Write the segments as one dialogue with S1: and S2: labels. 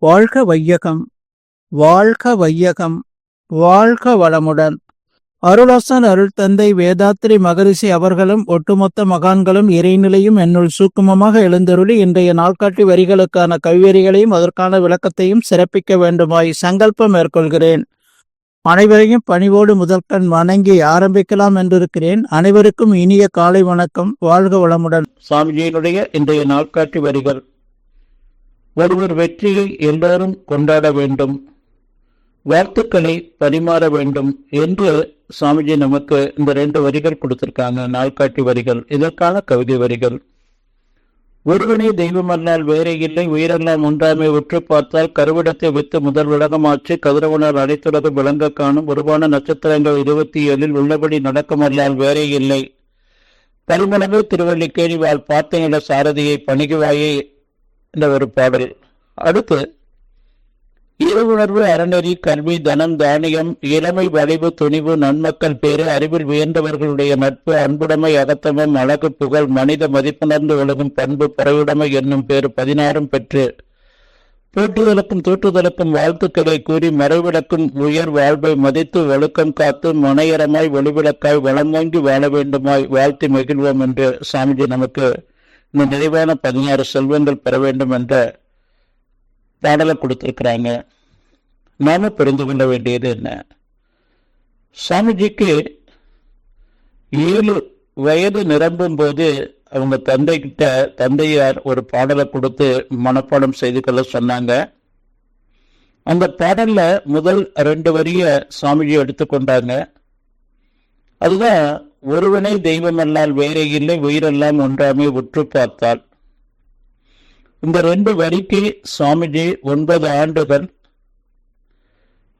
S1: வாழ்க வையகம், வாழ்க வையகம், வாழ்க வளமுடன். அருளாசன் அருள் தந்தை வேதாத்ரி மகரிஷி அவர்களும் ஒட்டுமொத்த மகான்களும் இறைநிலையும் என்னுள் சூக்குமமாக எழுந்தருளி இன்றைய நாள்காட்டி வரிகளுக்கான கவிவரிகளையும் அதற்கான விளக்கத்தையும் சிறப்பிக்க வேண்டுமாய் சங்கல்பம் மேற்கொள்கிறேன். அனைவரையும் பணிவோடு முதற்கண் வணங்கி ஆரம்பிக்கலாம் என்றிருக்கிறேன். அனைவருக்கும் இனிய காலை வணக்கம். வாழ்க வளமுடன்.
S2: சுவாமிஜியினுடைய இன்றைய நாள்காட்டி வரிகள். ஒருவர் வெற்றியை எல்லாரும் கொண்டாட வேண்டும், வாழ்த்துக்களை பரிமாற வேண்டும் என்று சுவாமிஜி நமக்கு இந்த 2 வரிகள் கொடுத்திருக்காங்க. நாள்காட்டி வரிகள், இதற்கான கவிதை வரிகள். ஒருவனே தெய்வமல்லால் வேறே இல்லை, உயிரெல்லாம் ஒன்றாமை உற்று பார்த்தால் கருவிடத்தை வித்து முதல் உலகமாச்சு கதிரவனால் அனைத்துலகம் விளங்க காணும் உருவான நட்சத்திரங்கள் 27 உள்ளபடி நடக்கமல்லால் வேறே இல்லை. பரிமளவு திருவள்ளிக்கேணி வாழ் பார்த்தனிட சாரதியை பணிகுவாயே என்ற ஒரு பாடல். அடுத்து இருவுணர்வு, அறநெறி, கல்வி, தனம், தானியம், இளமை, வலிவு, துணிவு, நன்மக்கள் பேறு, அறிவில் உயர்ந்தவர்களுடைய நட்பு, அன்புடைமை, அகத்தமம், அழகு, புகழ், மனித மதிப்புணர்ந்து ஒழுகும் பண்பு, பறவுடைமை என்னும் பேறு 16 பெற்று போற்றுதலுக்கும் தூற்றுதலுக்கும் வாழ்த்துக்களை கூறி மறைவிடக்கும் உயர் வாழ்வை மதித்து ஒழுக்கம் காத்து மனையரமாய் ஒளிவிளக்காய் வளம் வாங்கி வாழ வேண்டுமாய் வாழ்த்தி மகிழ்வோம் என்று சாமிஜி நமக்கு இந்த நிறைவான 16 செல்வங்கள் பெற வேண்டும் என்ற பாடலை கொடுத்திருக்கிறாங்க. நாம புரிந்து கொள்ள வேண்டியது என்ன? சாமிஜிக்கு 7 வயது நிரம்பும் போது அவங்க தந்தையார் ஒரு பாடலை கொடுத்து மனப்பாடம் செய்து கொள்ள சொன்னாங்க. அந்த பாடல்ல முதல் 2 வரிய சுவாமிஜி எடுத்துக்கொண்டாங்க. அதுதான் ஒருவனே தெய்வமல்லால் வேறே இல்லை, உயிரெல்லாம் ஒன்றாமே உற்று பார்த்தால். இந்த 2 வரிக்கு சுவாமிஜி 9 ஆண்டுகள்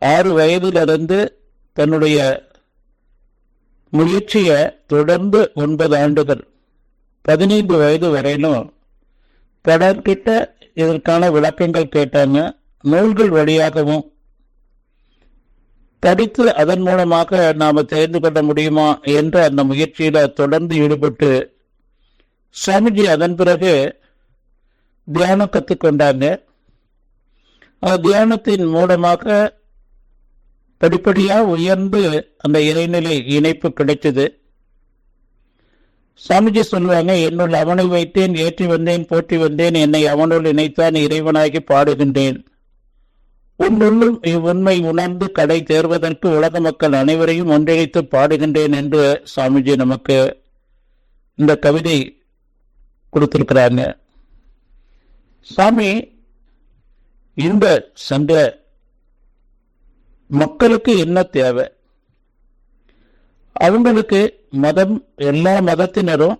S2: 6 வயதிலிருந்து தன்னுடைய முயற்சியை தொடர்ந்து 9 ஆண்டுகள் 15 வயது வரையிலும் பலர்கிட்ட இதற்கான விளக்கங்கள் கேட்டாங்க. நூல்கள் வழியாகவும் படித்து அதன் மூலமாக நாம தெரிந்து கொள்ள முடியுமா என்ற அந்த முயற்சியில தொடர்ந்து ஈடுபட்டு சுவாமிஜி அதன் பிறகு தியானம் கற்றுக்கொண்டாங்க. அந்த தியானத்தின் மூலமாக படிப்படியா உயர்ந்து அந்த இறைநிலை இணைப்பு கிடைச்சது. சாமிஜி சொல்லுவாங்க, என்னுள் அவனை வைத்தேன், ஏற்றி வந்தேன், போற்றி வந்தேன், என்னை அவனுள் இணைத்தான் இறைவனாகி பாடுகின்றேன். உன்னுள்ளும் இவ்வுண்மை உணர்ந்து கடை தேர்வதற்கு உலக மக்கள் அனைவரையும் ஒன்றிணைத்து பாடுகின்றேன் என்று சாமிஜி நமக்கு இந்த கவிதை கொடுத்திருக்கிறாங்க. சாமி இந்த சென்ற மக்களுக்கு என்ன தேவை? அவங்களுக்கு மதம், எல்லா மதத்தினரும்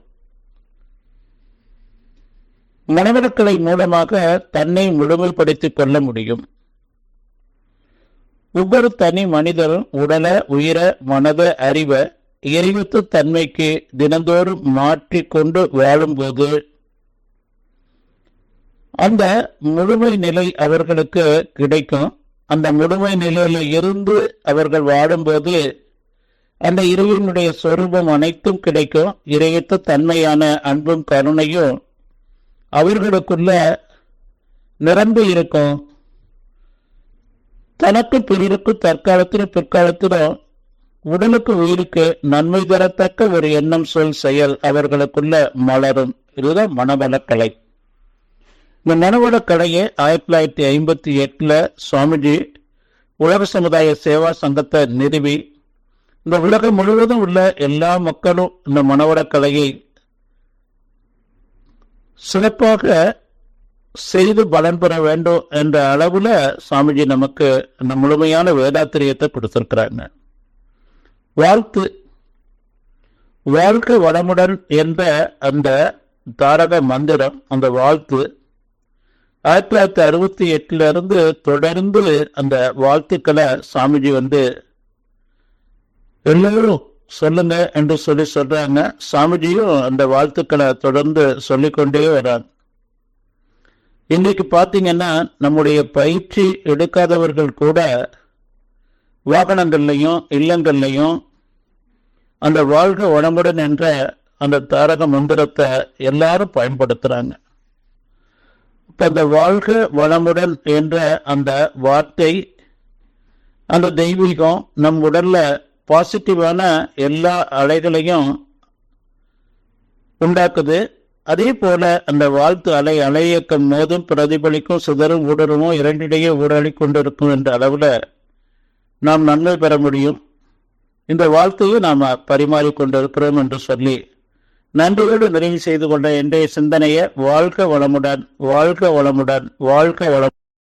S2: மனவளக்கலை மூலமாக தன்னை முழுமைப்படுத்திக் கொள்ள முடியும். ஒவ்வொரு தனி மனிதரும் உடல, உயிர, மனத, அறிவ இறைவத்து தன்மைக்கு தினந்தோறும் மாற்றிக்கொண்டு வாழும்போது அந்த முழுமை நிலை அவர்களுக்கு கிடைக்கும். அந்த முழுமை நிலையில இருந்து அவர்கள் வாழும்போது அந்த இறைவனுடைய சொரூபம் அனைத்தும் கிடைக்கும். இறைவத்து தன்மையான அன்பும் கருணையும் அவர்களுக்குள்ள நிரம்பி இருக்கும். தனக்கு பிறருக்கு தற்காலத்திலும் பிற்காலத்திலும் உடலுக்கு உயிருக்கு நன்மை தரத்தக்க ஒரு எண்ணம், சொல், செயல் அவர்களுக்குள்ள மலரும். இதுதான் மனவளக்கலை. இந்த மனவளக்கலையை 1958 சுவாமிஜி உலக சமுதாய சேவா சங்கத்தை நிறுவி இந்த உலகம் முழுவதும் உள்ள எல்லா மக்களும் இந்த மனவளக்கலையை சிறப்பாக செய்து பலன் பெற வேண்டும் என்ற அளவுல சுவாமிஜி நமக்கு அந்த முழுமையான வேதாத்திரியத்தை கொடுத்திருக்கிறாங்க. வாழ்த்து, வாழ்க்கை வளமுடன் என்ற அந்த தாரக மந்திரம், அந்த வாழ்த்து 1968 இருந்து தொடர்ந்து அந்த வாழ்த்துக்களை சாமிஜி எல்லாரும் சொல்லுங்க என்று சொல்றாங்க. சாமிஜியும் அந்த வாழ்த்துக்களை தொடர்ந்து சொல்லிக்கொண்டே வர்றாங்க. இன்னைக்கு பார்த்தீங்கன்னா நம்முடைய பயிற்சி எடுக்காதவர்கள் கூட வாகனங்கள்லையும் இல்லங்கள்லையும் அந்த வாழ்க வளமுடன் என்ற அந்த தாரக மந்திரத்தை எல்லாரும் பயன்படுத்துறாங்க. அந்த வாழ்க வளமுடன் என்ற அந்த வார்த்தை, அந்த தெய்வீகம் நம் உடல்ல பாசிட்டிவான எல்லா அலைகளையும் உண்டாக்குது. அதே போல அந்த வாழ்த்து அலை அலையக்கம் மோதும் பிரதிபலிக்கும் சிதறும் ஊடுருவும் இரண்டிடையே ஊடாடி கொண்டிருக்கும் என்ற அளவில் நாம் நன்மை பெற முடியும். இந்த வாழ்த்தையும் நாம் பரிமாறிக்கொண்டிருக்கிறோம் என்று சொல்லி நன்றியோடு நிறைவு செய்து கொண்ட இன்றைய சிந்தனையை வாழ்க வளமுடன், வாழ்க வளமுடன், வாழ்க வளம்.